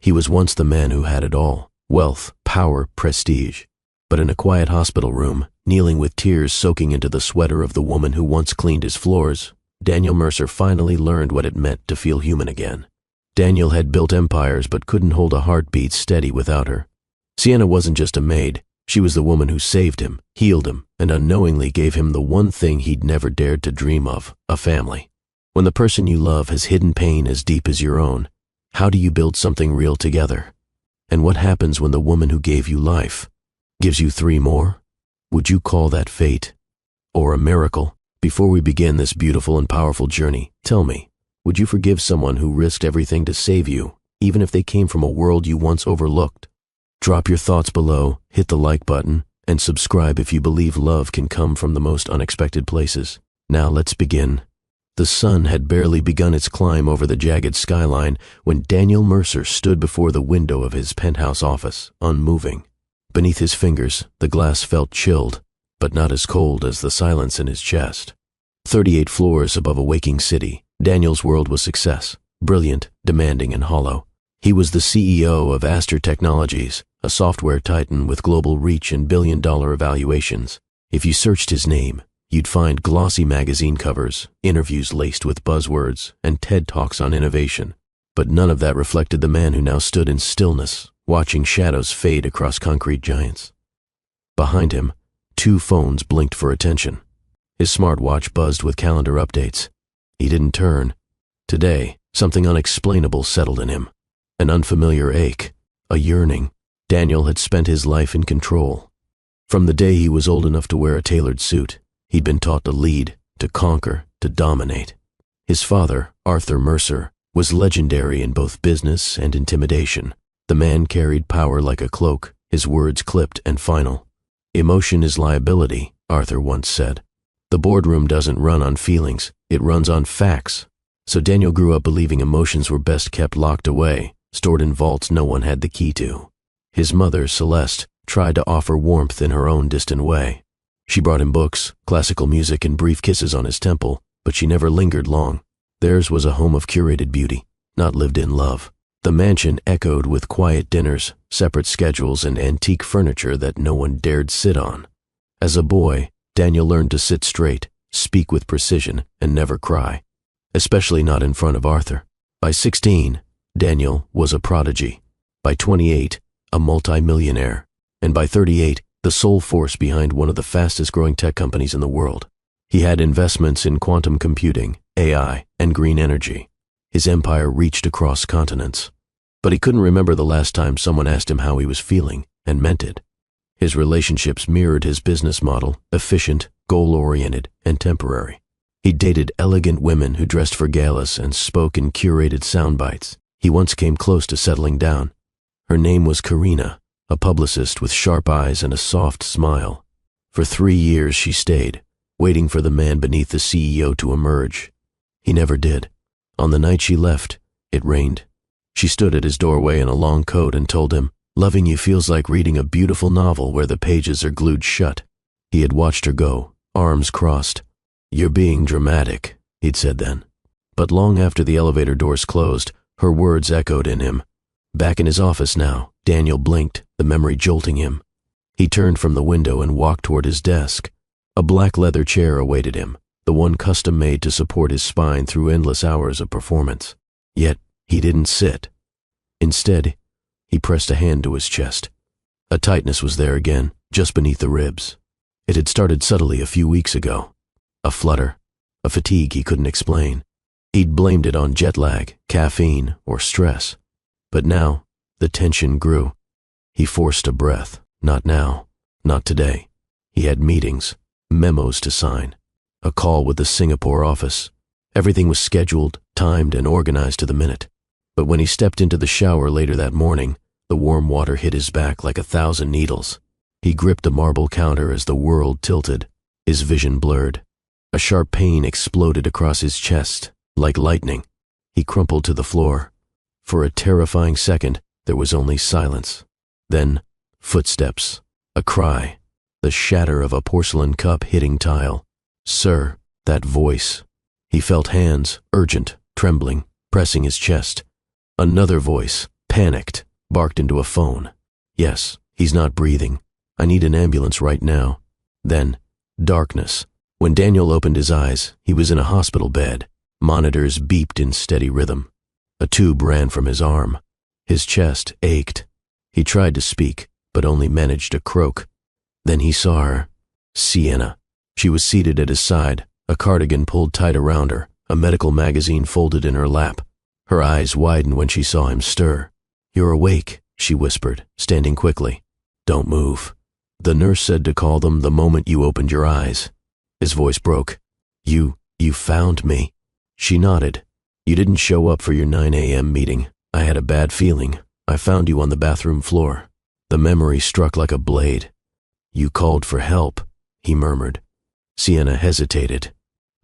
He was once the man who had it all: wealth, power, prestige. But in a quiet hospital room, kneeling with tears soaking into the sweater of the woman who once cleaned his floors, Daniel Mercer finally learned what it meant to feel human again. Daniel had built empires but couldn't hold a heartbeat steady without her. Sienna wasn't just a maid. She was the woman who saved him, healed him, and unknowingly gave him the one thing he'd never dared to dream of: a family. When the person you love has hidden pain as deep as your own, how do you build something real together? And what happens when the woman who gave you life gives you 3 more? Would you call that fate? Or a miracle? Before we begin this beautiful and powerful journey, tell me, would you forgive someone who risked everything to save you, even if they came from a world you once overlooked? Drop your thoughts below, hit the like button, and subscribe if you believe love can come from the most unexpected places. Now let's begin. The sun had barely begun its climb over the jagged skyline when Daniel Mercer stood before the window of his penthouse office, unmoving. Beneath his fingers, the glass felt chilled, but not as cold as the silence in his chest. 38 floors above a waking city, Daniel's world was success, brilliant, demanding, and hollow. He was the CEO of Aster Technologies, a software titan with global reach and billion-dollar evaluations. If you searched his name, you'd find glossy magazine covers, interviews laced with buzzwords, and TED Talks on innovation. But none of that reflected the man who now stood in stillness, watching shadows fade across concrete giants. Behind him, 2 phones blinked for attention. His smartwatch buzzed with calendar updates. He didn't turn. Today, something unexplainable settled in him. An unfamiliar ache, a yearning. Daniel had spent his life in control. From the day he was old enough to wear a tailored suit, he'd been taught to lead, to conquer, to dominate. His father, Arthur Mercer, was legendary in both business and intimidation. The man carried power like a cloak, his words clipped and final. "Emotion is liability," Arthur once said. "The boardroom doesn't run on feelings, it runs on facts." So Daniel grew up believing emotions were best kept locked away, stored in vaults no one had the key to. His mother, Celeste, tried to offer warmth in her own distant way. She brought him books, classical music, and brief kisses on his temple, but she never lingered long. Theirs was a home of curated beauty, not lived-in love. The mansion echoed with quiet dinners, separate schedules, and antique furniture that no one dared sit on. As a boy, Daniel learned to sit straight, speak with precision, and never cry, especially not in front of Arthur. By 16, Daniel was a prodigy. By 28, a multi-millionaire. And by 38, the sole force behind one of the fastest-growing tech companies in the world. He had investments in quantum computing, AI, and green energy. His empire reached across continents. But he couldn't remember the last time someone asked him how he was feeling, and meant it. His relationships mirrored his business model: efficient, goal-oriented, and temporary. He dated elegant women who dressed for galas and spoke in curated sound bites. He once came close to settling down. Her name was Karina, a publicist with sharp eyes and a soft smile. For 3 years she stayed, waiting for the man beneath the CEO to emerge. He never did. On the night she left, it rained. She stood at his doorway in a long coat and told him, "Loving you feels like reading a beautiful novel where the pages are glued shut." He had watched her go, arms crossed. "You're being dramatic," he'd said then. But long after the elevator doors closed, her words echoed in him. Back in his office now, Daniel blinked, the memory jolting him. He turned from the window and walked toward his desk. A black leather chair awaited him, the one custom-made to support his spine through endless hours of performance. Yet, he didn't sit. Instead, he pressed a hand to his chest. A tightness was there again, just beneath the ribs. It had started subtly a few weeks ago. A flutter, a fatigue he couldn't explain. He'd blamed it on jet lag, caffeine, or stress. But now, the tension grew. He forced a breath. Not now. Not today. He had meetings, memos to sign, a call with the Singapore office. Everything was scheduled, timed, and organized to the minute. But when he stepped into the shower later that morning, the warm water hit his back like 1,000 needles. He gripped a marble counter as the world tilted, his vision blurred. A sharp pain exploded across his chest, like lightning. He crumpled to the floor. For a terrifying second, there was only silence. Then, footsteps, a cry, the shatter of a porcelain cup hitting tile. "Sir," that voice. He felt hands, urgent, trembling, pressing his chest. Another voice, panicked, barked into a phone. Yes, he's not breathing. I need an ambulance right now. Then, darkness. When Daniel opened his eyes, he was in a hospital bed. Monitors beeped in steady rhythm. A tube ran from his arm. His chest ached. He tried to speak, but only managed to croak. Then he saw her. Sienna. She was seated at his side, a cardigan pulled tight around her, a medical magazine folded in her lap. Her eyes widened when she saw him stir. "You're awake," she whispered, standing quickly. "Don't move. The nurse said to call them the moment you opened your eyes." His voice broke. You found me." She nodded. "You didn't show up for your 9 a.m. meeting. I had a bad feeling. I found you on the bathroom floor." The memory struck like a blade. "You called for help," he murmured. Sienna hesitated.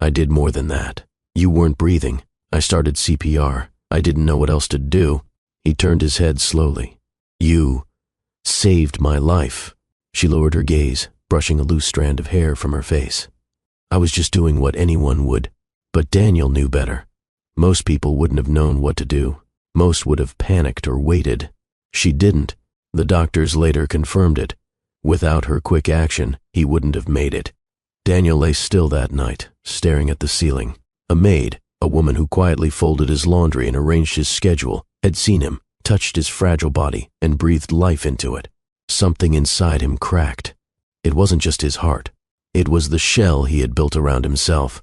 "I did more than that. You weren't breathing. I started CPR. I didn't know what else to do." He turned his head slowly. "You saved my life." She lowered her gaze, brushing a loose strand of hair from her face. "I was just doing what anyone would." But Daniel knew better. Most people wouldn't have known what to do. Most would have panicked or waited. She didn't. The doctors later confirmed it. Without her quick action, he wouldn't have made it. Daniel lay still that night, staring at the ceiling. A maid, a woman who quietly folded his laundry and arranged his schedule, had seen him, touched his fragile body, and breathed life into it. Something inside him cracked. It wasn't just his heart. It was the shell he had built around himself.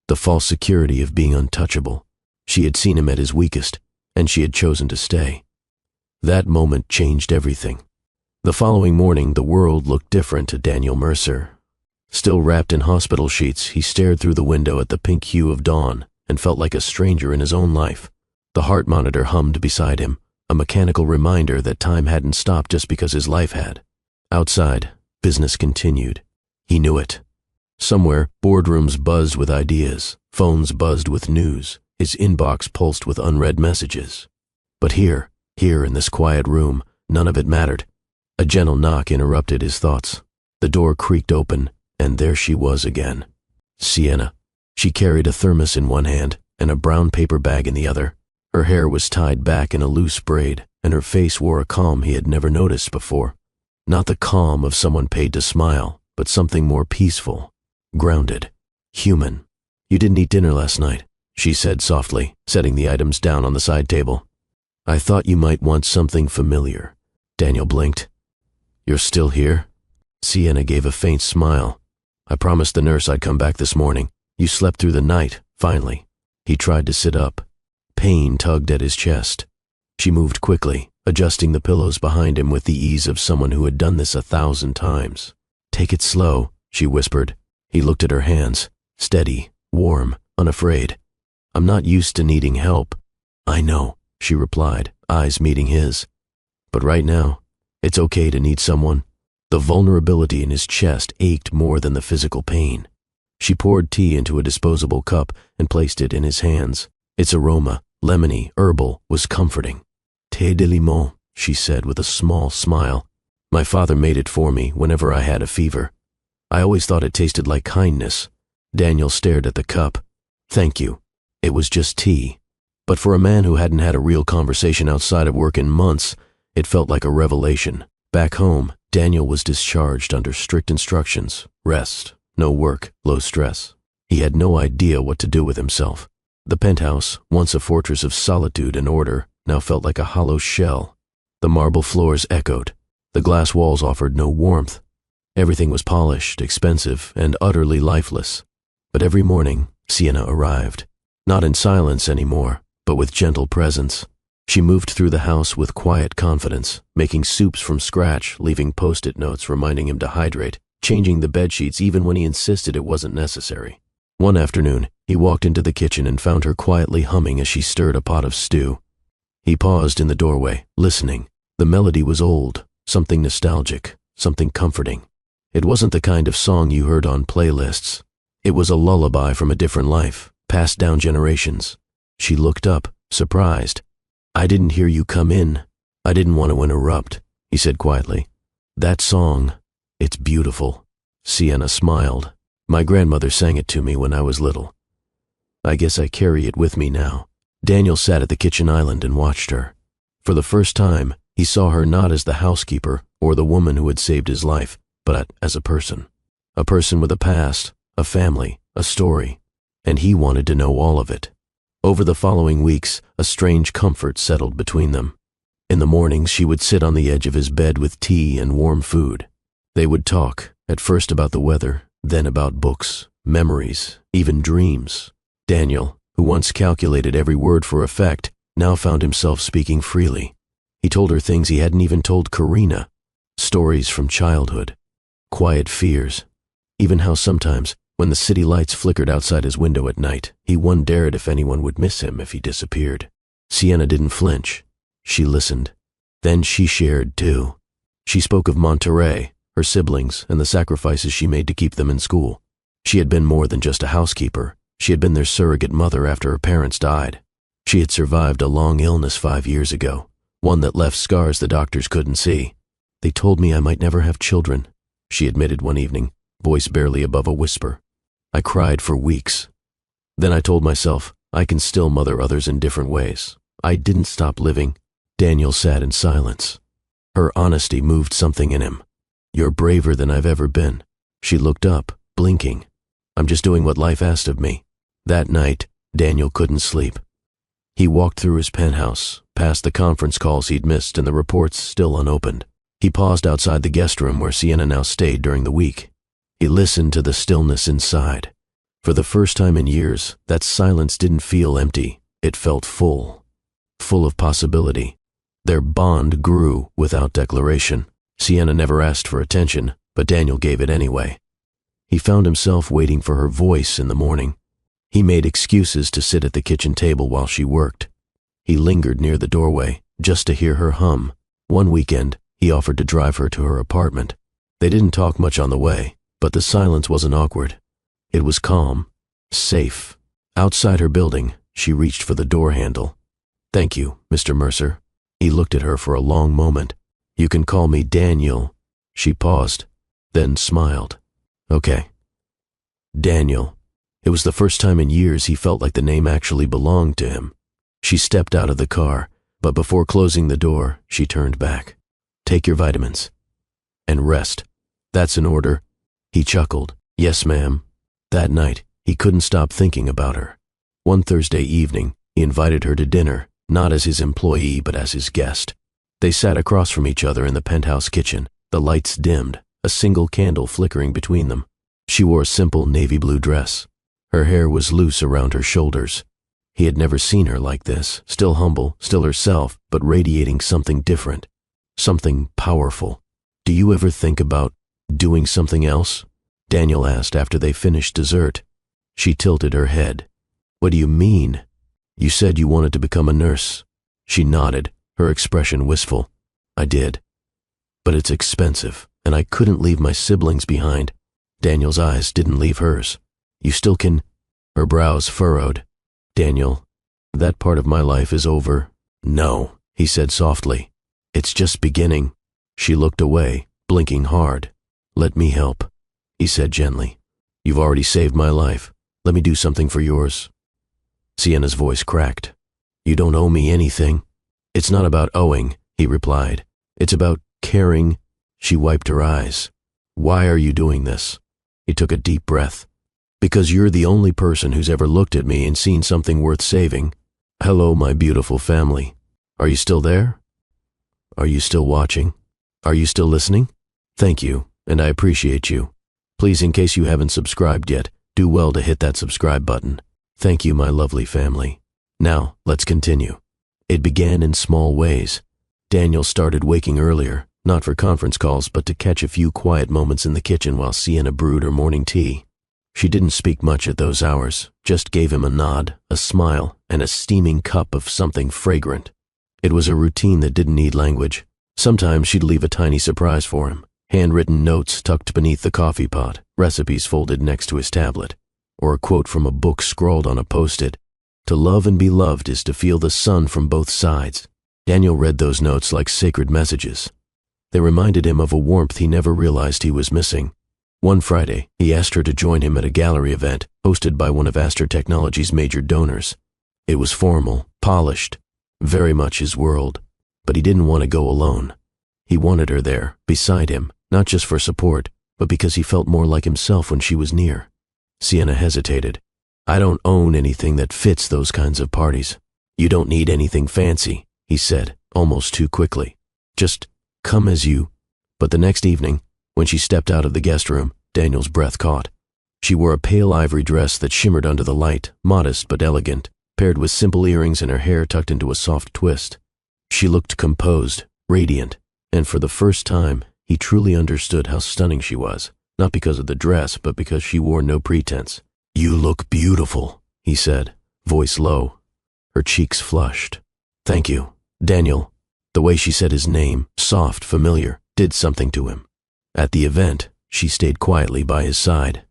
The false security of being untouchable. She had seen him at his weakest, and she had chosen to stay. That moment changed everything. The following morning, the world looked different to Daniel Mercer. Still wrapped in hospital sheets, he stared through the window at the pink hue of dawn and felt like a stranger in his own life. The heart monitor hummed beside him, a mechanical reminder that time hadn't stopped just because his life had. Outside, business continued. He knew it. Somewhere, boardrooms buzzed with ideas, phones buzzed with news, his inbox pulsed with unread messages. But here in this quiet room, none of it mattered. A gentle knock interrupted his thoughts. The door creaked open, and there she was again. Sienna. She carried a thermos in one hand and a brown paper bag in the other. Her hair was tied back in a loose braid, and her face wore a calm he had never noticed before. Not the calm of someone paid to smile, but something more peaceful, grounded, human. "You didn't eat dinner last night," she said softly, setting the items down on the side table. "I thought you might want something familiar." Daniel blinked. "You're still here?" Sienna gave a faint smile. "I promised the nurse I'd come back this morning. You slept through the night, finally." He tried to sit up. Pain tugged at his chest. She moved quickly, adjusting the pillows behind him with the ease of someone who had done this 1,000 times. "Take it slow," she whispered. He looked at her hands, steady, warm, unafraid. "I'm not used to needing help." "I know," she replied, eyes meeting his. "But right now, it's okay to need someone." The vulnerability in his chest ached more than the physical pain. She poured tea into a disposable cup and placed it in his hands. Its aroma, lemony, herbal, was comforting. "Thé de limon," she said with a small smile. "My father made it for me whenever I had a fever. I always thought it tasted like kindness." Daniel stared at the cup. "Thank you." It was just tea. But for a man who hadn't had a real conversation outside of work in months, it felt like a revelation. Back home, Daniel was discharged under strict instructions: rest, no work, low stress. He had no idea what to do with himself. The penthouse, once a fortress of solitude and order, now felt like a hollow shell. The marble floors echoed. The glass walls offered no warmth. Everything was polished, expensive, and utterly lifeless. But every morning, Sienna arrived. Not in silence anymore, but with gentle presence. She moved through the house with quiet confidence, making soups from scratch, leaving post-it notes reminding him to hydrate, changing the bedsheets even when he insisted it wasn't necessary. One afternoon, he walked into the kitchen and found her quietly humming as she stirred a pot of stew. He paused in the doorway, listening. The melody was old, something nostalgic, something comforting. It wasn't the kind of song you heard on playlists. It was a lullaby from a different life, passed down generations. She looked up, surprised. "I didn't hear you come in. I didn't want to interrupt," he said quietly. "That song, it's beautiful." Sienna smiled. "My grandmother sang it to me when I was little. I guess I carry it with me now." Daniel sat at the kitchen island and watched her. For the first time, he saw her not as the housekeeper or the woman who had saved his life, but as a person. A person with a past, a family, a story. And he wanted to know all of it. Over the following weeks, a strange comfort settled between them. In the mornings, she would sit on the edge of his bed with tea and warm food. They would talk, at first about the weather, then about books, memories, even dreams. Daniel, who once calculated every word for effect, now found himself speaking freely. He told her things he hadn't even told Karina, stories from childhood, quiet fears, even how sometimes, when the city lights flickered outside his window at night, he wondered if anyone would miss him if he disappeared. Sienna didn't flinch. She listened. Then she shared, too. She spoke of Monterey, her siblings, and the sacrifices she made to keep them in school. She had been more than just a housekeeper. She had been their surrogate mother after her parents died. She had survived a long illness 5 years ago, one that left scars the doctors couldn't see. "They told me I might never have children," she admitted one evening, voice barely above a whisper. "I cried for weeks. Then I told myself, I can still mother others in different ways. I didn't stop living." Daniel sat in silence. Her honesty moved something in him. "You're braver than I've ever been." She looked up, blinking. "I'm just doing what life asked of me." That night, Daniel couldn't sleep. He walked through his penthouse, past the conference calls he'd missed and the reports still unopened. He paused outside the guest room where Sienna now stayed during the week. He listened to the stillness inside. For the first time in years, that silence didn't feel empty. It felt full. Full of possibility. Their bond grew without declaration. Sienna never asked for attention, but Daniel gave it anyway. He found himself waiting for her voice in the morning. He made excuses to sit at the kitchen table while she worked. He lingered near the doorway, just to hear her hum. One weekend, he offered to drive her to her apartment. They didn't talk much on the way, but the silence wasn't awkward. It was calm, safe. Outside her building, she reached for the door handle. "Thank you, Mr. Mercer." He looked at her for a long moment. "You can call me Daniel." She paused, then smiled. "Okay." Daniel. It was the first time in years he felt like the name actually belonged to him. She stepped out of the car, but before closing the door, she turned back. "Take your vitamins. And rest. That's an order." He chuckled. "Yes, ma'am." That night, he couldn't stop thinking about her. One Thursday evening, he invited her to dinner, not as his employee but as his guest. They sat across from each other in the penthouse kitchen, the lights dimmed, a single candle flickering between them. She wore a simple navy blue dress. Her hair was loose around her shoulders. He had never seen her like this, still humble, still herself, but radiating something different, something powerful. "Do you ever think about doing something else?" Daniel asked after they finished dessert. She tilted her head. "What do you mean? You said you wanted to become a nurse." She nodded, her expression wistful. "I did. But it's expensive, and I couldn't leave my siblings behind." Daniel's eyes didn't leave hers. "You still can—" Her brows furrowed. "Daniel, that part of my life is over." "No," he said softly. "It's just beginning." She looked away, blinking hard. "Let me help," he said gently. "You've already saved my life. Let me do something for yours." Sienna's voice cracked. "You don't owe me anything." "It's not about owing," he replied. "It's about caring." She wiped her eyes. "Why are you doing this?" He took a deep breath. "Because you're the only person who's ever looked at me and seen something worth saving. Hello, my beautiful family. Are you still there? Are you still watching? Are you still listening? Thank you, and I appreciate you. Please, in case you haven't subscribed yet, do well to hit that subscribe button. Thank you, my lovely family. Now, let's continue." It began in small ways. Daniel started waking earlier, not for conference calls, but to catch a few quiet moments in the kitchen while Sienna brewed her morning tea. She didn't speak much at those hours, just gave him a nod, a smile, and a steaming cup of something fragrant. It was a routine that didn't need language. Sometimes she'd leave a tiny surprise for him, handwritten notes tucked beneath the coffee pot, recipes folded next to his tablet, or a quote from a book scrawled on a post-it. "To love and be loved is to feel the sun from both sides." Daniel read those notes like sacred messages. They reminded him of a warmth he never realized he was missing. One Friday, he asked her to join him at a gallery event hosted by one of Astor Technology's major donors. It was formal, polished, very much his world. But he didn't want to go alone. He wanted her there, beside him, not just for support, but because he felt more like himself when she was near. Sienna hesitated. "I don't own anything that fits those kinds of parties." "You don't need anything fancy," he said, almost too quickly. "Just come as you." But the next evening, when she stepped out of the guest room, Daniel's breath caught. She wore a pale ivory dress that shimmered under the light, modest but elegant, paired with simple earrings and her hair tucked into a soft twist. She looked composed, radiant, and for the first time, he truly understood how stunning she was, not because of the dress, but because she wore no pretense. "You look beautiful," he said, voice low. Her cheeks flushed. "Thank you, Daniel." The way she said his name, soft, familiar, did something to him. At the event, she stayed quietly by his side.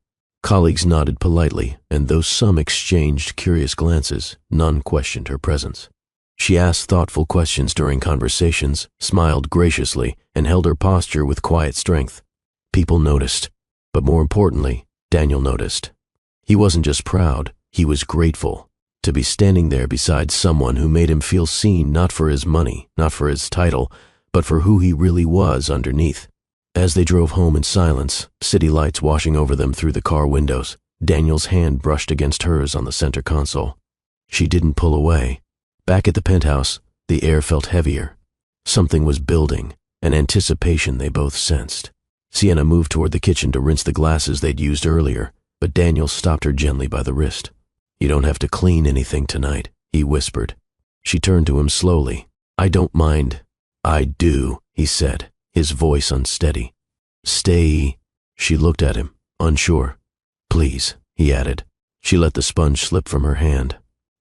Colleagues nodded politely, and though some exchanged curious glances, none questioned her presence. She asked thoughtful questions during conversations, smiled graciously, and held her posture with quiet strength. People noticed, but more importantly, Daniel noticed. He wasn't just proud, he was grateful to be standing there beside someone who made him feel seen, not for his money, not for his title, but for who he really was underneath. As they drove home in silence, city lights washing over them through the car windows, Daniel's hand brushed against hers on the center console. She didn't pull away. Back at the penthouse, the air felt heavier. Something was building, an anticipation they both sensed. Sienna moved toward the kitchen to rinse the glasses they'd used earlier, but Daniel stopped her gently by the wrist. "You don't have to clean anything tonight," he whispered. She turned to him slowly. "I don't mind." "I do," he said, his voice unsteady. "Stay." She looked at him, unsure. "Please," he added. She let the sponge slip from her hand.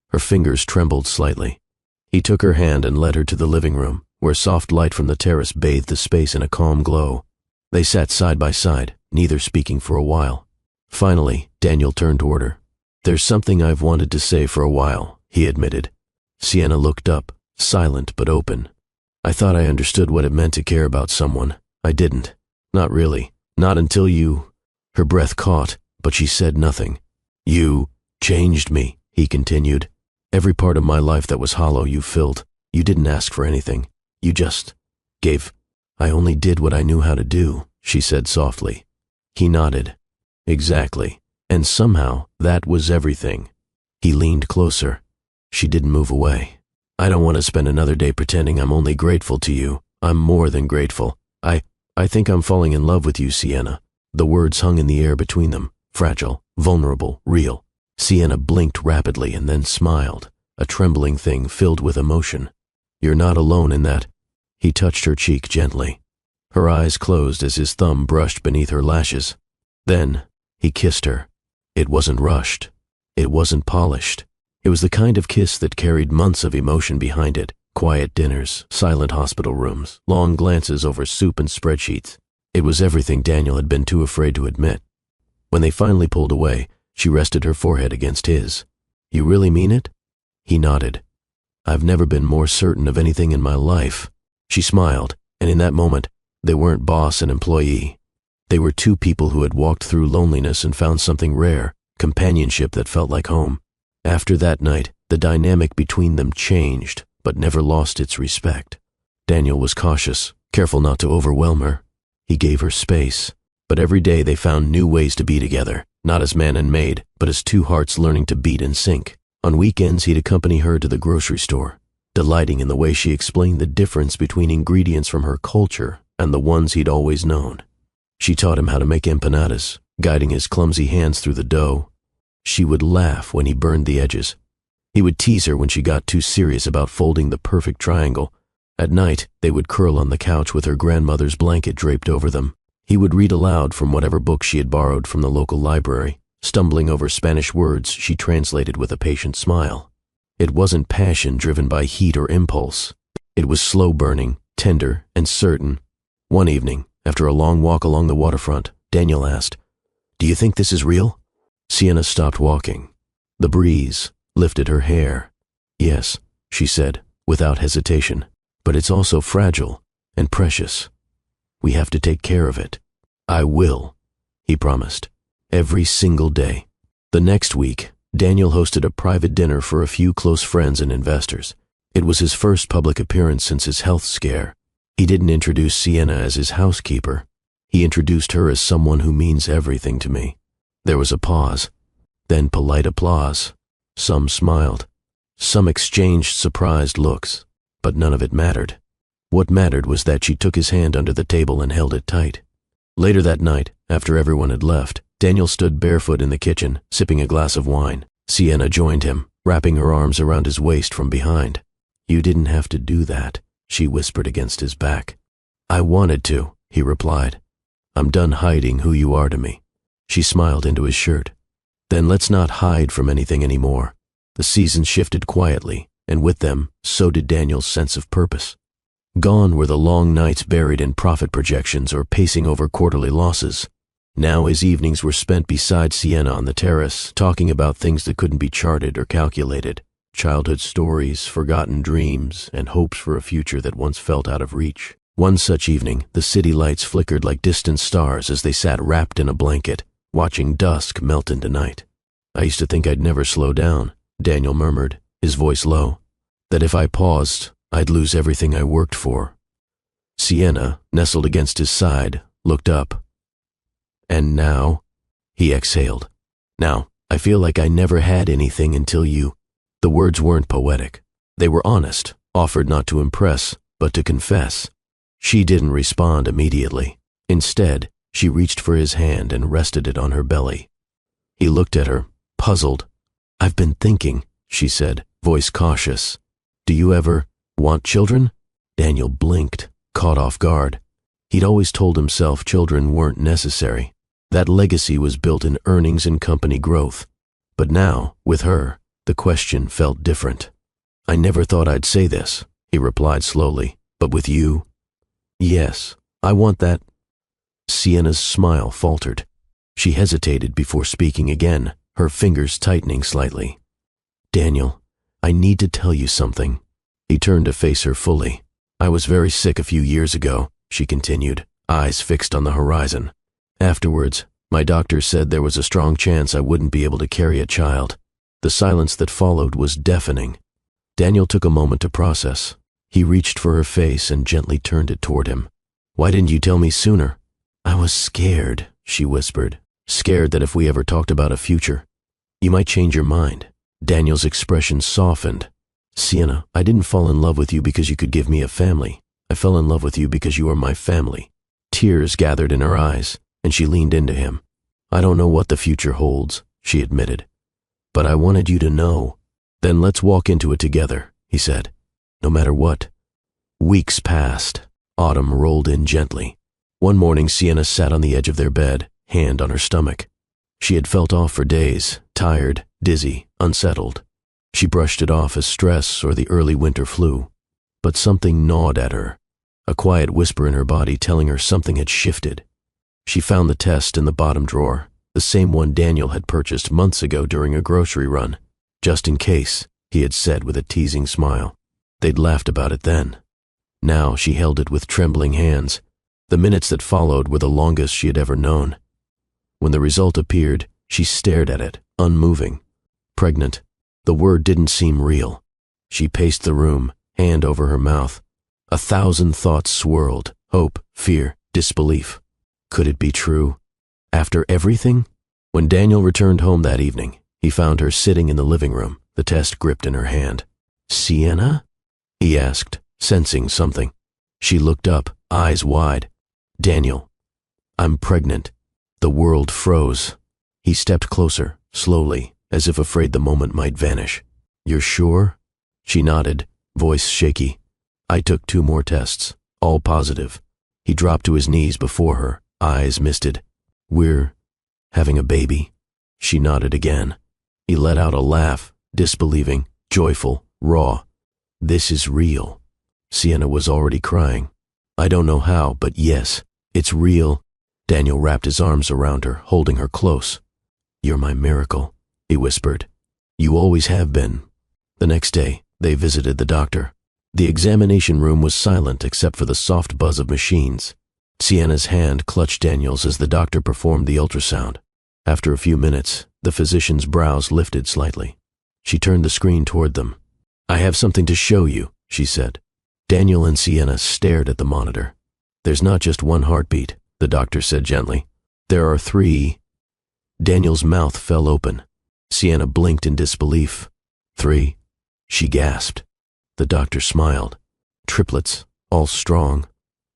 Her fingers trembled slightly. He took her hand and led her to the living room, where soft light from the terrace bathed the space in a calm glow. They sat side by side, neither speaking for a while. Finally, Daniel turned toward her. "There's something I've wanted to say for a while," he admitted. Sienna looked up, silent but open. "I thought I understood what it meant to care about someone. I didn't. Not really. Not until you—" Her breath caught, but she said nothing. "You changed me," he continued. "Every part of my life that was hollow you filled. You didn't ask for anything. You just gave." "I only did what I knew how to do," she said softly. He nodded. "Exactly. And somehow that was everything." He leaned closer. She didn't move away. "I don't want to spend another day pretending I'm only grateful to you. I'm more than grateful. I think I'm falling in love with you, Sienna." The words hung in the air between them, fragile, vulnerable, real. Sienna blinked rapidly and then smiled, a trembling thing filled with emotion. "You're not alone in that." He touched her cheek gently. Her eyes closed as his thumb brushed beneath her lashes. Then he kissed her. It wasn't rushed. It wasn't polished. It was the kind of kiss that carried months of emotion behind it. Quiet dinners, silent hospital rooms, long glances over soup and spreadsheets. It was everything Daniel had been too afraid to admit. When they finally pulled away, she rested her forehead against his. "You really mean it?" He nodded. "I've never been more certain of anything in my life." She smiled, and in that moment, they weren't boss and employee. They were two people who had walked through loneliness and found something rare, companionship that felt like home. After that night, the dynamic between them changed, but never lost its respect. Daniel was cautious, careful not to overwhelm her. He gave her space, but every day they found new ways to be together, not as man and maid, but as two hearts learning to beat in sync. On weekends, he'd accompany her to the grocery store, delighting in the way she explained the difference between ingredients from her culture and the ones he'd always known. She taught him how to make empanadas, guiding his clumsy hands through the dough. She would laugh when he burned the edges. He would tease her when she got too serious about folding the perfect triangle. At night, they would curl on the couch with her grandmother's blanket draped over them. He would read aloud from whatever book she had borrowed from the local library, stumbling over Spanish words she translated with a patient smile. It wasn't passion driven by heat or impulse. It was slow-burning, tender, and certain. One evening, after a long walk along the waterfront, Daniel asked, "Do you think this is real?" Sienna stopped walking. The breeze lifted her hair. "Yes," she said, without hesitation, "but it's also fragile and precious. We have to take care of it." "I will," he promised, "every single day." The next week, Daniel hosted a private dinner for a few close friends and investors. It was his first public appearance since his health scare. He didn't introduce Sienna as his housekeeper. He introduced her as someone who means everything to me. There was a pause, then polite applause. Some smiled. Some exchanged surprised looks, but none of it mattered. What mattered was that she took his hand under the table and held it tight. Later that night, after everyone had left, Daniel stood barefoot in the kitchen, sipping a glass of wine. Sienna joined him, wrapping her arms around his waist from behind. "You didn't have to do that," she whispered against his back. "I wanted to," he replied. "I'm done hiding who you are to me." She smiled into his shirt. "Then let's not hide from anything anymore." The seasons shifted quietly, and with them, so did Daniel's sense of purpose. Gone were the long nights buried in profit projections or pacing over quarterly losses. Now his evenings were spent beside Sienna on the terrace, talking about things that couldn't be charted or calculated. Childhood stories, forgotten dreams, and hopes for a future that once felt out of reach. One such evening, the city lights flickered like distant stars as they sat wrapped in a blanket, watching dusk melt into night. "I used to think I'd never slow down," Daniel murmured, his voice low. "That if I paused, I'd lose everything I worked for." Sienna, nestled against his side, looked up. "And now?" He exhaled. "Now, I feel like I never had anything until you." The words weren't poetic. They were honest, offered not to impress, but to confess. She didn't respond immediately. Instead, she reached for his hand and rested it on her belly. He looked at her, puzzled. "I've been thinking," she said, voice cautious. "Do you ever want children?" Daniel blinked, caught off guard. He'd always told himself children weren't necessary. That legacy was built in earnings and company growth. But now, with her, the question felt different. "I never thought I'd say this," he replied slowly, "but with you? Yes, I want that." Sienna's smile faltered. She hesitated before speaking again, her fingers tightening slightly. "Daniel, I need to tell you something." He turned to face her fully. "I was very sick a few years ago," she continued, eyes fixed on the horizon. "Afterwards, my doctor said there was a strong chance I wouldn't be able to carry a child." The silence that followed was deafening. Daniel took a moment to process. He reached for her face and gently turned it toward him. "Why didn't you tell me sooner?" "I was scared," she whispered. "Scared that if we ever talked about a future, you might change your mind." Daniel's expression softened. "Sienna, I didn't fall in love with you because you could give me a family. I fell in love with you because you are my family." Tears gathered in her eyes, and she leaned into him. "I don't know what the future holds," she admitted. "But I wanted you to know." "Then let's walk into it together," he said. "No matter what." Weeks passed. Autumn rolled in gently. One morning, Sienna sat on the edge of their bed, hand on her stomach. She had felt off for days, tired, dizzy, unsettled. She brushed it off as stress or the early winter flu. But something gnawed at her, a quiet whisper in her body telling her something had shifted. She found the test in the bottom drawer, the same one Daniel had purchased months ago during a grocery run. "Just in case," he had said with a teasing smile. They'd laughed about it then. Now she held it with trembling hands. The minutes that followed were the longest she had ever known. When the result appeared, she stared at it, unmoving. Pregnant. The word didn't seem real. She paced the room, hand over her mouth. 1,000 thoughts swirled, hope, fear, disbelief. Could it be true? After everything? When Daniel returned home that evening, he found her sitting in the living room, the test gripped in her hand. "Sienna?" he asked, sensing something. She looked up, eyes wide. "Daniel, I'm pregnant." The world froze. He stepped closer, slowly, as if afraid the moment might vanish. "You're sure?" She nodded, voice shaky. "I took 2 more tests, all positive." He dropped to his knees before her, eyes misted. "We're having a baby?" She nodded again. He let out a laugh, disbelieving, joyful, raw. "This is real." Sienna was already crying. "I don't know how, but yes, it's real." Daniel wrapped his arms around her, holding her close. "You're my miracle," he whispered. "You always have been." The next day, they visited the doctor. The examination room was silent except for the soft buzz of machines. Sienna's hand clutched Daniel's as the doctor performed the ultrasound. After a few minutes, the physician's brows lifted slightly. She turned the screen toward them. I have something to show you, she said. Daniel and Sienna stared at the monitor. There's not just one heartbeat, the doctor said gently. There are 3. Daniel's mouth fell open. Sienna blinked in disbelief. 3, she gasped. The doctor smiled. Triplets, all strong,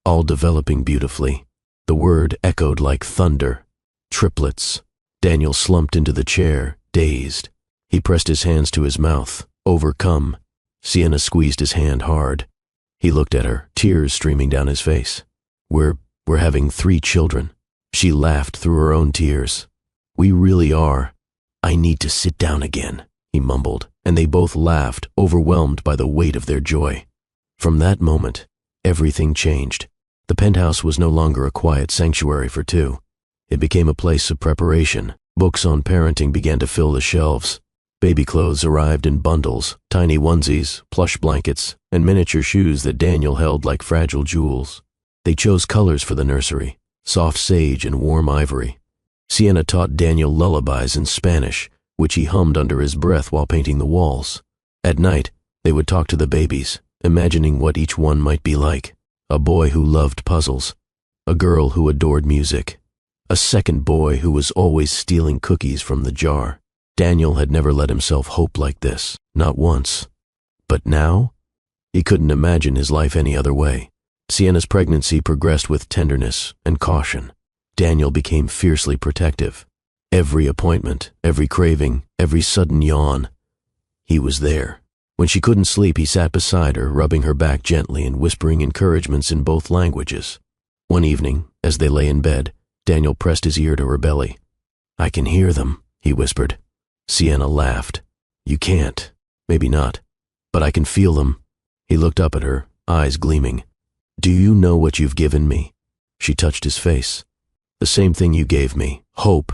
all developing beautifully. The word echoed like thunder. Triplets. Daniel slumped into the chair, dazed. He pressed his hands to his mouth, overcome. Sienna squeezed his hand hard. He looked at her, tears streaming down his face. We're having 3 children. She laughed through her own tears. We really are. I need to sit down again, he mumbled, and they both laughed, overwhelmed by the weight of their joy. From that moment, everything changed. The penthouse was no longer a quiet sanctuary for 2. It became a place of preparation. Books on parenting began to fill the shelves. Baby clothes arrived in bundles, tiny onesies, plush blankets, and miniature shoes that Daniel held like fragile jewels. They chose colors for the nursery, soft sage and warm ivory. Sienna taught Daniel lullabies in Spanish, which he hummed under his breath while painting the walls. At night, they would talk to the babies, imagining what each one might be like. A boy who loved puzzles, a girl who adored music, a second boy who was always stealing cookies from the jar. Daniel had never let himself hope like this, not once. But now? He couldn't imagine his life any other way. Sienna's pregnancy progressed with tenderness and caution. Daniel became fiercely protective. Every appointment, every craving, every sudden yawn, he was there. When she couldn't sleep, he sat beside her, rubbing her back gently and whispering encouragements in both languages. One evening, as they lay in bed, Daniel pressed his ear to her belly. I can hear them, he whispered. Sienna laughed. You can't. Maybe not. But I can feel them. He looked up at her, eyes gleaming. Do you know what you've given me? She touched his face. The same thing you gave me, hope.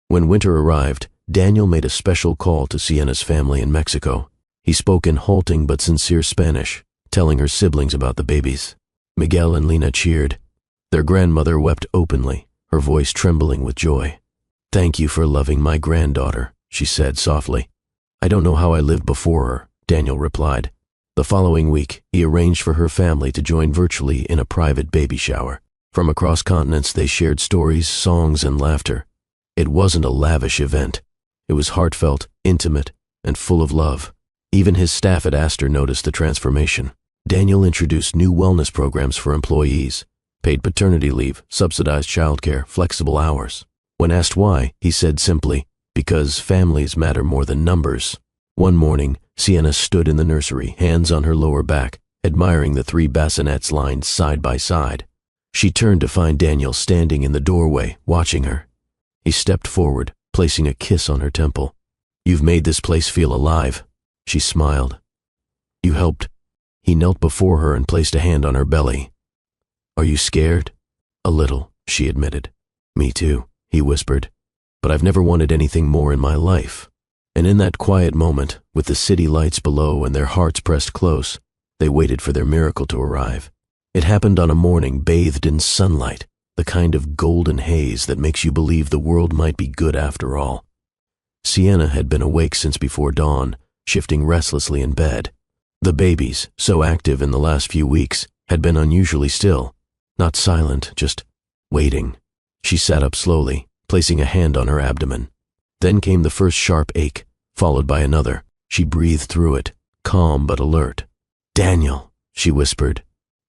When winter arrived, Daniel made a special call to Sienna's family in Mexico. He spoke in halting but sincere Spanish, telling her siblings about the babies. Miguel and Lena cheered. Their grandmother wept openly, her voice trembling with joy. Thank you for loving my granddaughter, she said softly. I don't know how I lived before her, Daniel replied. The following week, he arranged for her family to join virtually in a private baby shower. From across continents, they shared stories, songs, and laughter. It wasn't a lavish event. It was heartfelt, intimate, and full of love. Even his staff at Astor noticed the transformation. Daniel introduced new wellness programs for employees, paid paternity leave, subsidized childcare, flexible hours. When asked why, he said simply, because families matter more than numbers. One morning, Sienna stood in the nursery, hands on her lower back, admiring the 3 bassinets lined side by side. She turned to find Daniel standing in the doorway, watching her. He stepped forward, placing a kiss on her temple. You've made this place feel alive. She smiled. You helped. He knelt before her and placed a hand on her belly. Are you scared? A little, she admitted. Me too, he whispered. But I've never wanted anything more in my life. And in that quiet moment, with the city lights below and their hearts pressed close, they waited for their miracle to arrive. It happened on a morning bathed in sunlight, the kind of golden haze that makes you believe the world might be good after all. Sienna had been awake since before dawn, shifting restlessly in bed. The babies, so active in the last few weeks, had been unusually still, not silent, just waiting. She sat up slowly, placing a hand on her abdomen. Then came the first sharp ache, followed by another. She breathed through it, calm but alert. Daniel, she whispered.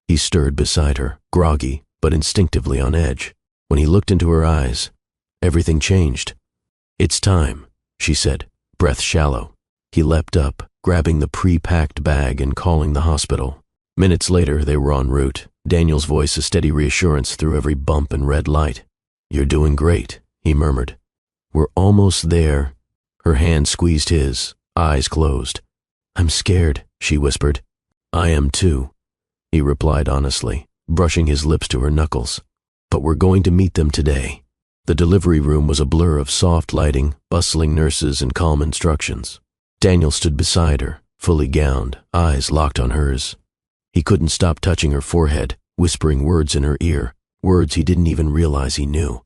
He stirred beside her, groggy but instinctively on edge. When he looked into her eyes, everything changed. It's time, she said, breath shallow. He leapt up, grabbing the pre-packed bag and calling the hospital. Minutes later, they were en route, Daniel's voice a steady reassurance through every bump and red light. You're doing great, he murmured. We're almost there. Her hand squeezed his, eyes closed. I'm scared, she whispered. I am too, he replied honestly, brushing his lips to her knuckles. But we're going to meet them today. The delivery room was a blur of soft lighting, bustling nurses, and calm instructions. Daniel stood beside her, fully gowned, eyes locked on hers. He couldn't stop touching her forehead, whispering words in her ear, words he didn't even realize he knew.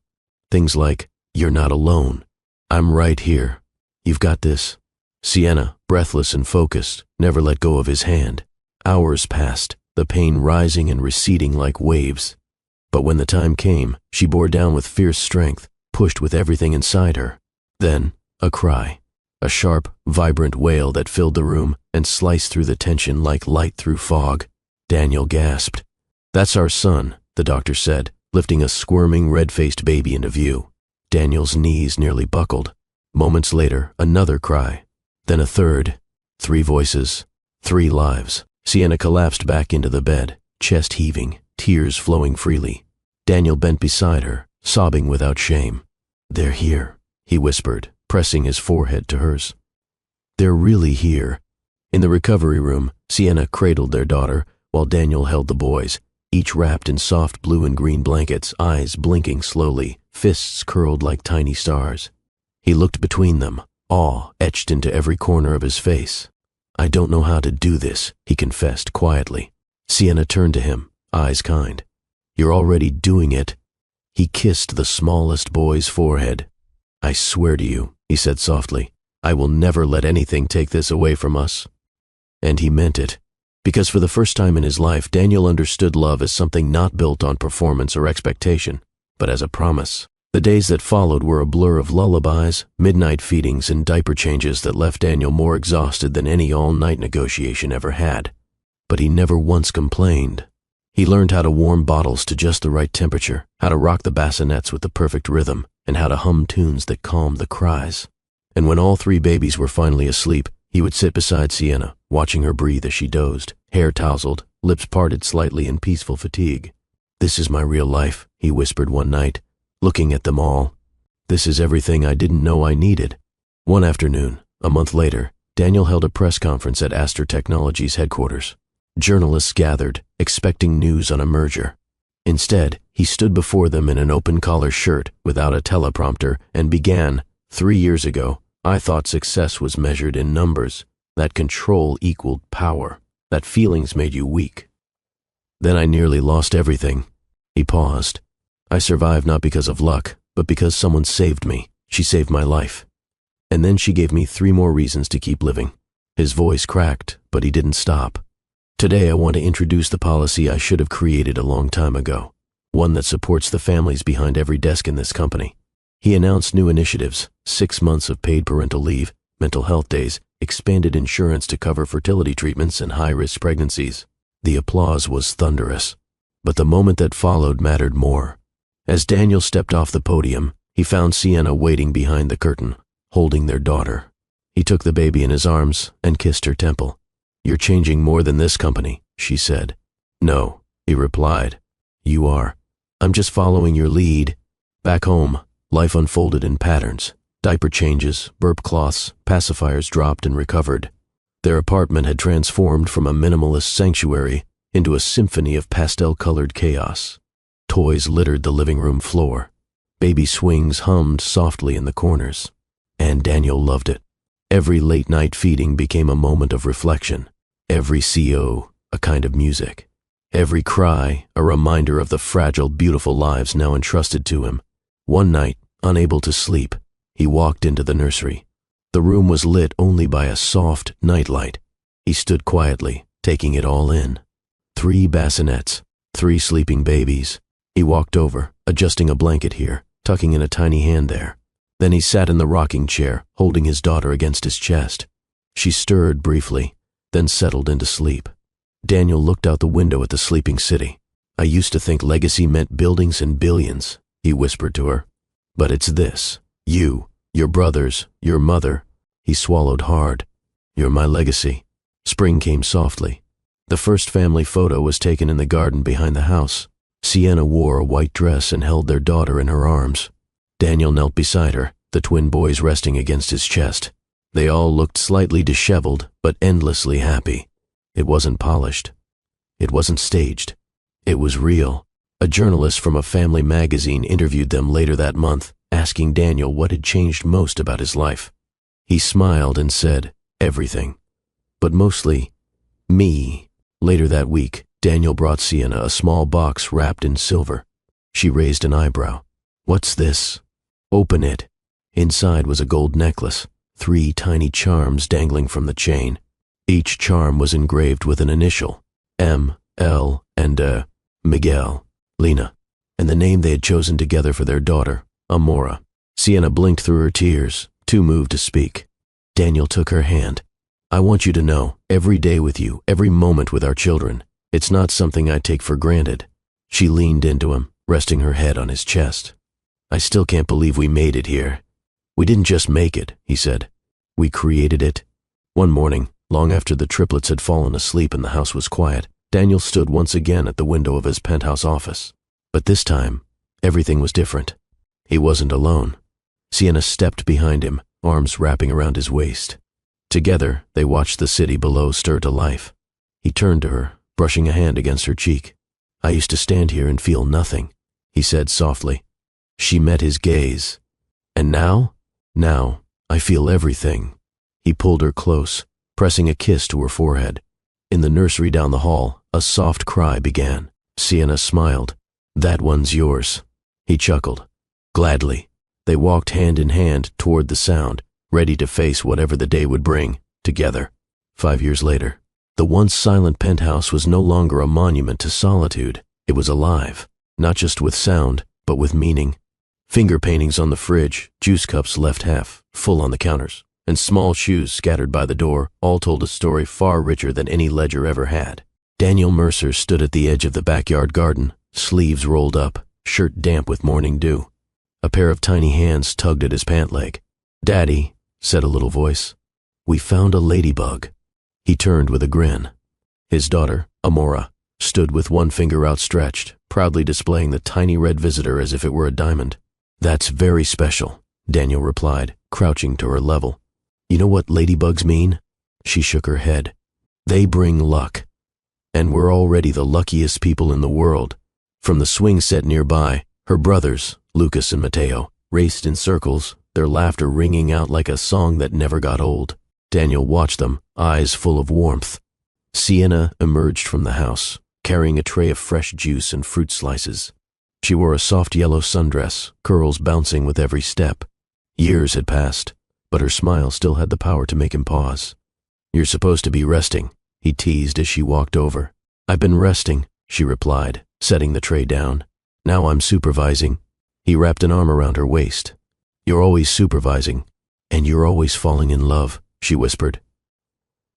Things like, you're not alone. I'm right here. You've got this. Sienna, breathless and focused, never let go of his hand. Hours passed, the pain rising and receding like waves. But when the time came, she bore down with fierce strength, pushed with everything inside her. Then, a cry. A sharp, vibrant wail that filled the room and sliced through the tension like light through fog. Daniel gasped. "That's our son," the doctor said, lifting a squirming, red-faced baby into view. Daniel's knees nearly buckled. Moments later, another cry. Then a third. 3 voices. 3 lives. Sienna collapsed back into the bed, chest heaving, tears flowing freely. Daniel bent beside her, sobbing without shame. "They're here," he whispered, pressing his forehead to hers. "They're really here." In the recovery room, Sienna cradled their daughter, while Daniel held the boys, each wrapped in soft blue and green blankets, eyes blinking slowly, fists curled like tiny stars. He looked between them, awe etched into every corner of his face. "I don't know how to do this," he confessed quietly. Sienna turned to him, eyes kind. "You're already doing it." He kissed the smallest boy's forehead. "I swear to you," he said softly, "I will never let anything take this away from us." And he meant it, because for the first time in his life, Daniel understood love as something not built on performance or expectation, but as a promise. The days that followed were a blur of lullabies, midnight feedings, and diaper changes that left Daniel more exhausted than any all-night negotiation ever had. But he never once complained. He learned how to warm bottles to just the right temperature, how to rock the bassinets with the perfect rhythm, and how to hum tunes that calmed the cries. And when all 3 babies were finally asleep, he would sit beside Sienna, watching her breathe as she dozed, hair tousled, lips parted slightly in peaceful fatigue. "This is my real life," he whispered one night, looking at them all. "This is everything I didn't know I needed." One afternoon, a month later, Daniel held a press conference at Aster Technologies headquarters. Journalists gathered, expecting news on a merger. Instead, he stood before them in an open-collar shirt, without a teleprompter, and began, 3 years ago, I thought success was measured in numbers, that control equaled power, that feelings made you weak. Then I nearly lost everything." He paused. "I survived not because of luck, but because someone saved me. She saved my life. And then she gave me 3 more reasons to keep living." His voice cracked, but he didn't stop. "Today I want to introduce the policy I should have created a long time ago, one that supports the families behind every desk in this company." He announced new initiatives: 6 months of paid parental leave, mental health days, expanded insurance to cover fertility treatments and high-risk pregnancies. The applause was thunderous. But the moment that followed mattered more. As Daniel stepped off the podium, he found Sienna waiting behind the curtain, holding their daughter. He took the baby in his arms and kissed her temple. "You're changing more than this company," she said. "No," he replied. "You are. I'm just following your lead." Back home, life unfolded in patterns. Diaper changes, burp cloths, pacifiers dropped and recovered. Their apartment had transformed from a minimalist sanctuary into a symphony of pastel-colored chaos. Toys littered the living room floor. Baby swings hummed softly in the corners. And Daniel loved it. Every late-night feeding became a moment of reflection. Every CO, a kind of music. Every cry, a reminder of the fragile, beautiful lives now entrusted to him. One night, unable to sleep, he walked into the nursery. The room was lit only by a soft nightlight. He stood quietly, taking it all in. 3 bassinets, 3 sleeping babies. He walked over, adjusting a blanket here, tucking in a tiny hand there. Then he sat in the rocking chair, holding his daughter against his chest. She stirred briefly, then settled into sleep. Daniel looked out the window at the sleeping city. "I used to think legacy meant buildings and billions," he whispered to her. "But it's this. You, your brothers, your mother." He swallowed hard. "You're my legacy." Spring came softly. The first family photo was taken in the garden behind the house. Sienna wore a white dress and held their daughter in her arms. Daniel knelt beside her, the twin boys resting against his chest. They all looked slightly disheveled, but endlessly happy. It wasn't polished. It wasn't staged. It was real. A journalist from a family magazine interviewed them later that month, asking Daniel what had changed most about his life. He smiled and said, "Everything. But mostly, me." Later that week, Daniel brought Sienna a small box wrapped in silver. She raised an eyebrow. "What's this?" "Open it." Inside was a gold necklace, 3 tiny charms dangling from the chain. Each charm was engraved with an initial, M, L, and Miguel, Lena, and the name they had chosen together for their daughter, Amora. Sienna blinked through her tears, too moved to speak. Daniel took her hand. I want you to know, every day with you, every moment with our children, it's not something I take for granted. She leaned into him, resting her head on his chest. I still can't believe we made it here. We didn't just make it, he said. We created it. One morning, long after the triplets had fallen asleep and the house was quiet, Daniel stood once again at the window of his penthouse office. But this time, everything was different. He wasn't alone. Sienna stepped behind him, arms wrapping around his waist. Together, they watched the city below stir to life. He turned to her, brushing a hand against her cheek. I used to stand here and feel nothing, he said softly. She met his gaze. And now? Now, I feel everything. He pulled her close, pressing a kiss to her forehead. In the nursery down the hall, a soft cry began. Sienna smiled. That one's yours. He chuckled. Gladly. They walked hand in hand toward the sound, ready to face whatever the day would bring, together. 5 years later, the once silent penthouse was no longer a monument to solitude. It was alive, not just with sound, but with meaning. Finger paintings on the fridge, juice cups left half, full on the counters, and small shoes scattered by the door all told a story far richer than any ledger ever had. Daniel Mercer stood at the edge of the backyard garden, sleeves rolled up, shirt damp with morning dew. A pair of tiny hands tugged at his pant leg. Daddy, said a little voice, we found a ladybug. He turned with a grin. His daughter, Amora, stood with one finger outstretched, proudly displaying the tiny red visitor as if it were a diamond. That's very special, Daniel replied, crouching to her level. You know what ladybugs mean? She shook her head. They bring luck. And we're already the luckiest people in the world. From the swing set nearby, her brothers, Lucas and Mateo, raced in circles, their laughter ringing out like a song that never got old. Daniel watched them, eyes full of warmth. Sienna emerged from the house, carrying a tray of fresh juice and fruit slices. She wore a soft yellow sundress, curls bouncing with every step. Years had passed, but her smile still had the power to make him pause. You're supposed to be resting, he teased as she walked over. I've been resting, she replied, setting the tray down. Now I'm supervising. He wrapped an arm around her waist. You're always supervising, and you're always falling in love, she whispered.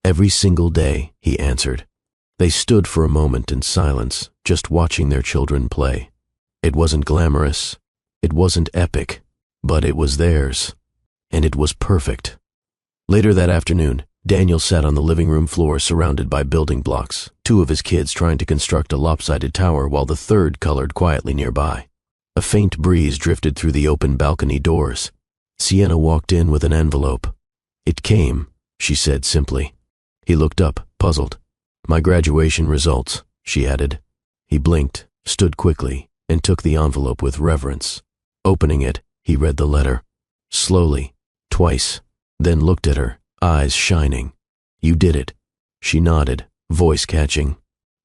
Every single day, he answered. They stood for a moment in silence, just watching their children play. It wasn't glamorous, it wasn't epic, but it was theirs, and it was perfect. Later that afternoon, Daniel sat on the living room floor surrounded by building blocks, 2 of his kids trying to construct a lopsided tower while the third colored quietly nearby. A faint breeze drifted through the open balcony doors. Sienna walked in with an envelope. It came, she said simply. He looked up, puzzled. My graduation results, she added. He blinked, stood quickly, and took the envelope with reverence. Opening it, he read the letter. Slowly, twice, then looked at her, eyes shining. You did it. She nodded, voice catching.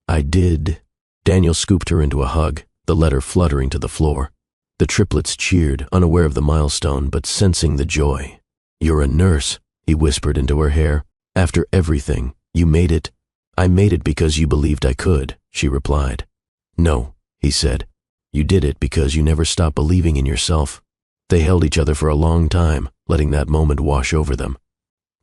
I did. Daniel scooped her into a hug, the letter fluttering to the floor. The triplets cheered, unaware of the milestone, but sensing the joy. You're a nurse, he whispered into her hair. After everything, you made it. I made it because you believed I could, she replied. No, he said. You did it because you never stopped believing in yourself. They held each other for a long time, letting that moment wash over them.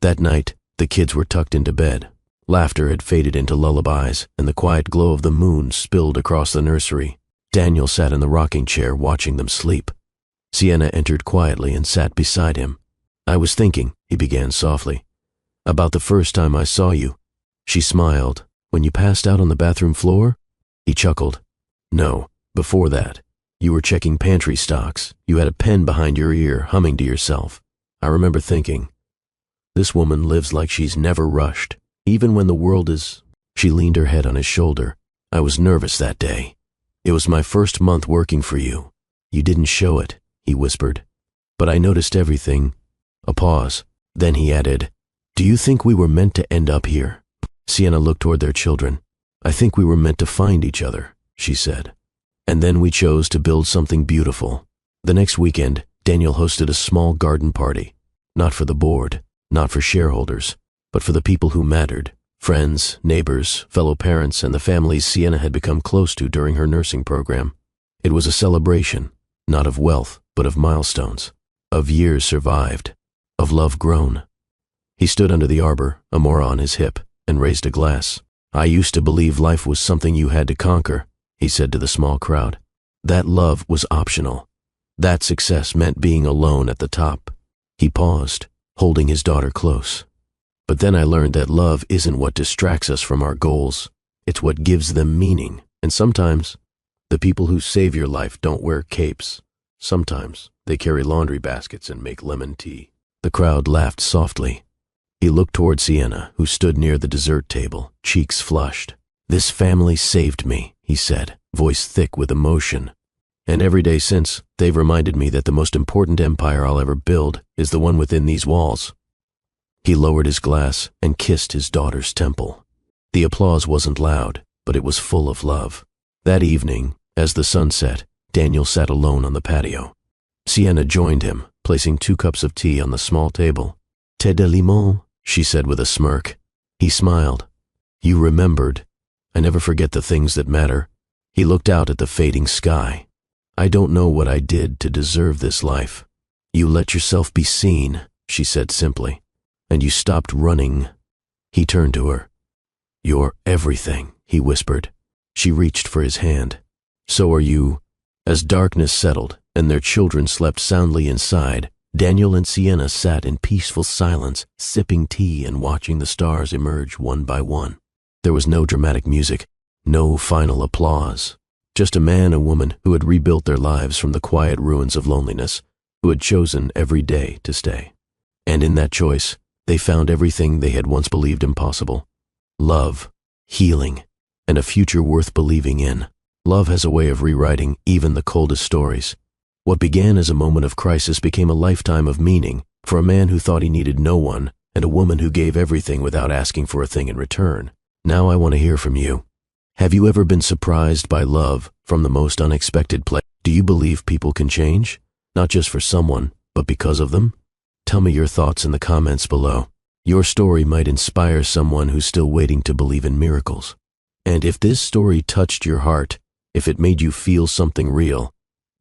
That night, the kids were tucked into bed. Laughter had faded into lullabies, and the quiet glow of the moon spilled across the nursery. Daniel sat in the rocking chair watching them sleep. Sienna entered quietly and sat beside him. I was thinking, he began softly, about the first time I saw you. She smiled. When you passed out on the bathroom floor? He chuckled. No, before that. You were checking pantry stocks. You had a pen behind your ear, humming to yourself. I remember thinking, this woman lives like she's never rushed, even when the world is... She leaned her head on his shoulder. I was nervous that day. It was my first month working for you. You didn't show it, he whispered. But I noticed everything. A pause. Then he added, do you think we were meant to end up here? Sienna looked toward their children. I think we were meant to find each other, she said. And then we chose to build something beautiful. The next weekend, Daniel hosted a small garden party. Not for the bored, not for shareholders, but for the people who mattered, friends, neighbors, fellow parents, and the families Sienna had become close to during her nursing program. It was a celebration, not of wealth, but of milestones, of years survived, of love grown. He stood under the arbor, a mora on his hip, and raised a glass. "I used to believe life was something you had to conquer," he said to the small crowd. "That love was optional. That success meant being alone at the top." He paused, holding his daughter close. "But then I learned that love isn't what distracts us from our goals. It's what gives them meaning. And sometimes, the people who save your life don't wear capes. Sometimes, they carry laundry baskets and make lemon tea." The crowd laughed softly. He looked toward Sienna, who stood near the dessert table, cheeks flushed. "This family saved me," he said, voice thick with emotion. "And every day since, they've reminded me that the most important empire I'll ever build is the one within these walls." He lowered his glass and kissed his daughter's temple. The applause wasn't loud, but it was full of love. That evening, as the sun set, Daniel sat alone on the patio. Sienna joined him, placing 2 cups of tea on the small table. "Thé de limon," she said with a smirk. He smiled. "You remembered. I never forget the things that matter." He looked out at the fading sky. "I don't know what I did to deserve this life." "You let yourself be seen," she said simply, "and you stopped running." He turned to her. "You're everything," he whispered. She reached for his hand. "So are you." As darkness settled and their children slept soundly inside, Daniel and Sienna sat in peaceful silence, sipping tea and watching the stars emerge one by one. There was no dramatic music, no final applause. Just a man and woman who had rebuilt their lives from the quiet ruins of loneliness, who had chosen every day to stay. And in that choice, they found everything they had once believed impossible: love, healing, and a future worth believing in. Love has a way of rewriting even the coldest stories. What began as a moment of crisis became a lifetime of meaning for a man who thought he needed no one and a woman who gave everything without asking for a thing in return. Now I want to hear from you. Have you ever been surprised by love from the most unexpected place? Do you believe people can change? Not just for someone, but because of them? Tell me your thoughts in the comments below. Your story might inspire someone who's still waiting to believe in miracles. And if this story touched your heart, if it made you feel something real,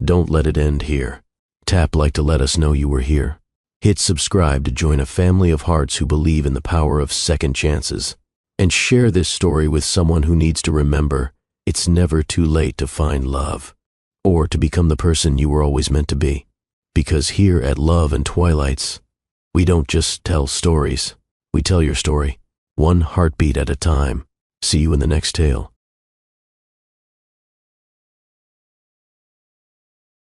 don't let it end here. Tap like to let us know you were here. Hit subscribe to join a family of hearts who believe in the power of second chances. And share this story with someone who needs to remember it's never too late to find love, or to become the person you were always meant to be. Because here at Love and Twilights, we don't just tell stories, we tell your story, one heartbeat at a time. See you in the next tale.